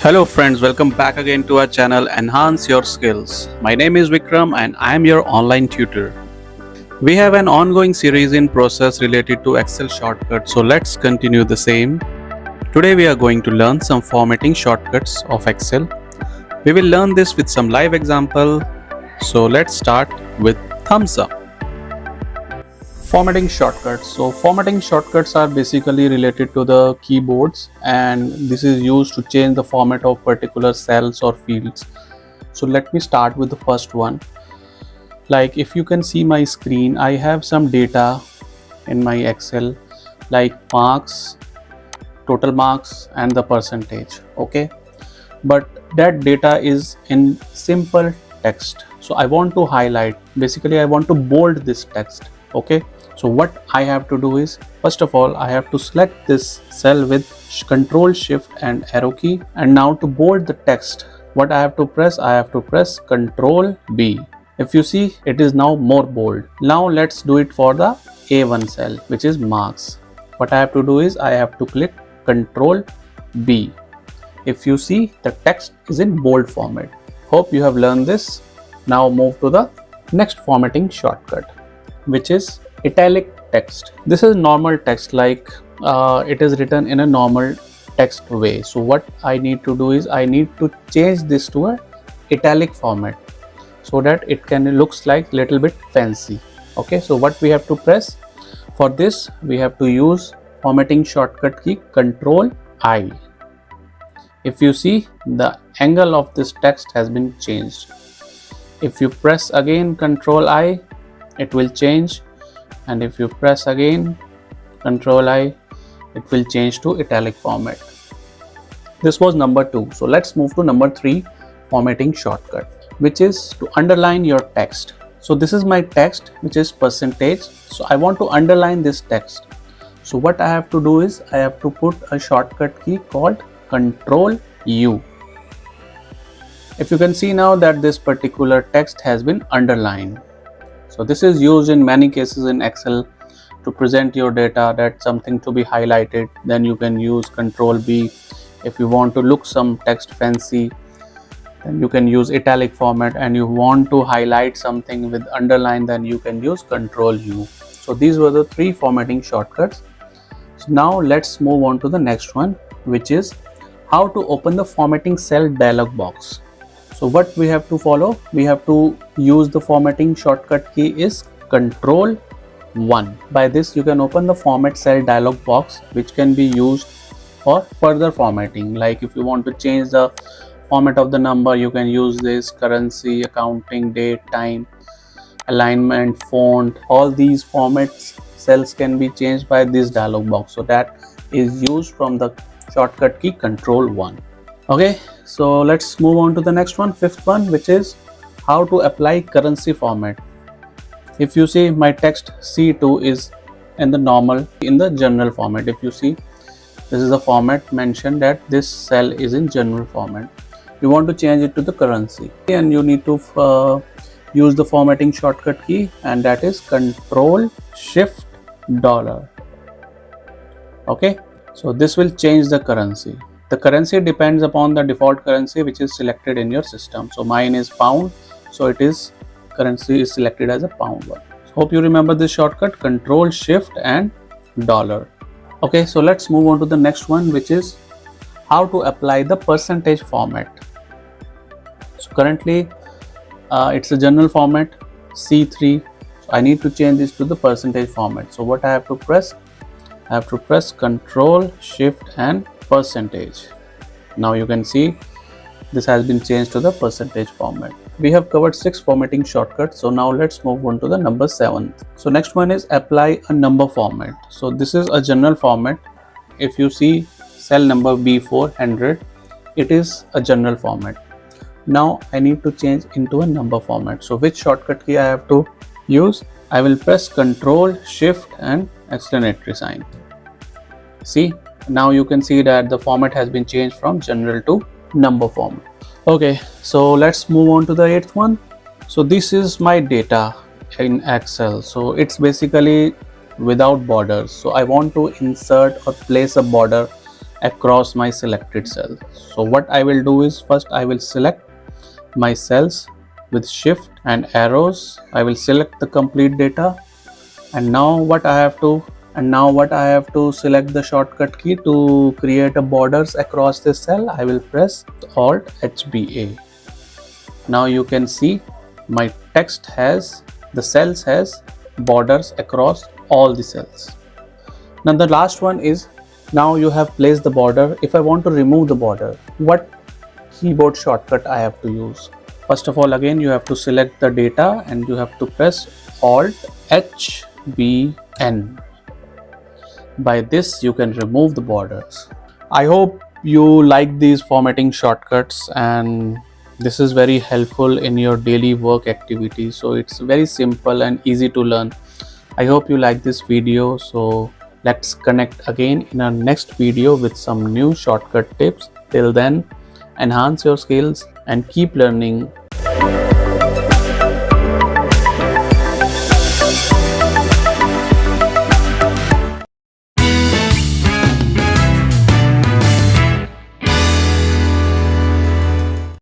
Hello friends, welcome back again to our channel Enhance Your Skills. My name is Vikram and I am your online tutor. We have an ongoing series in process related to Excel shortcuts, so let's continue the same. Today we are going to learn some formatting shortcuts of Excel. We will learn this with some live example. So let's start with thumbs up. Formatting shortcuts. So formatting shortcuts are basically related to the keyboards, and this is used to change the format of particular cells or fields. So let me start with the first one. Like if you can see my screen, I have some data in my Excel like marks, total marks and the percentage. Okay, but that data is in simple text, so I want to highlight, basically I want to bold this text. Okay, so what I have to do is, first of all I have to select this cell with Control Shift and arrow key, and now to bold the text, what I have to press, I have to press Control B. If you see, it is now more bold. Now let's do it for the A1 cell, which is marks. What I have to do is I have to click Control B. If you see, the text is in bold format. Hope you have learned this. Now move to the next formatting shortcut, which is italic text. This is normal text, like it is written in a normal text way. So what I need to do is I need to change this to a italic format so that it can looks like little bit fancy. Okay, so what we have to press for this, we have to use formatting shortcut key Control I. If you see, the angle of this text has been changed. If you press again Control I, it will change, and if you press again Control I, it will change to italic format. This was number 2. So let's move to number 3 formatting shortcut, which is to underline your text. So this is my text, which is percentage. So I want to underline this text. So what I have to do is I have to put a shortcut key called Control U. If you can see now that this particular text has been underlined. So this is used in many cases in Excel to present your data, that something to be highlighted, then you can use Control B. If you want to look some text fancy, then you can use italic format, and you want to highlight something with underline, then you can use Control U. So these were the 3 formatting shortcuts. So now let's move on to the next one, which is how to open the formatting cell dialog box. So what we have to follow, we have to use the formatting shortcut key is Control 1. By this you can open the format cell dialog box, which can be used for further formatting. Like if you want to change the format of the number, you can use this, currency, accounting, date, time, alignment, font. All these formats cells can be changed by this dialog box. So that is used from the shortcut key Control 1. Okay, so let's move on to the next one, 5th one, which is how to apply currency format. If you see, my text C2 is in the general format. If you see, this is the format mentioned that this cell is in general format. You want to change it to the currency, and you need to use the formatting shortcut key, and that is Control Shift $. Okay, so this will change the currency. The currency depends upon the default currency which is selected in your system. So mine is pound, so it is currency is selected as a pound one. So hope you remember this shortcut, Control Shift and $. Okay, so let's move on to the next one, which is how to apply the percentage format. So currently it's a general format C3. So I need to change this to the percentage format. So what I have to press, I have to press Control Shift and percentage. Now you can see this has been changed to the percentage format. We have covered 6 formatting shortcuts. So now let's move on to the number 7th. So next one is apply a number format. So this is a general format. If you see cell number B400, it is a general format. Now I need to change into a number format. So which shortcut key I have to use? I will press Control Shift and exclamatory sign. See, now you can see that the format has been changed from general to number format. Okay, so let's move on to the 8th one. So this is my data in Excel. So it's basically without borders. So I want to insert or place a border across my selected cell. So what I will do is, first I will select my cells with shift and arrows. I will select the complete data, and now what I have to select the shortcut key to create a borders across this cell. I will press Alt HBA. Now you can see my text has, the cells has borders across all the cells. Now the last one is, now you have placed the border. If I want to remove the border, what keyboard shortcut I have to use? First of all, again you have to select the data and you have to press Alt HBN. By this you can remove the borders. I hope you like these formatting shortcuts, and this is very helpful in your daily work activities. So it's very simple and easy to learn. I hope you like this video. So let's connect again in our next video with some new shortcut tips. Till then, enhance your skills and keep learning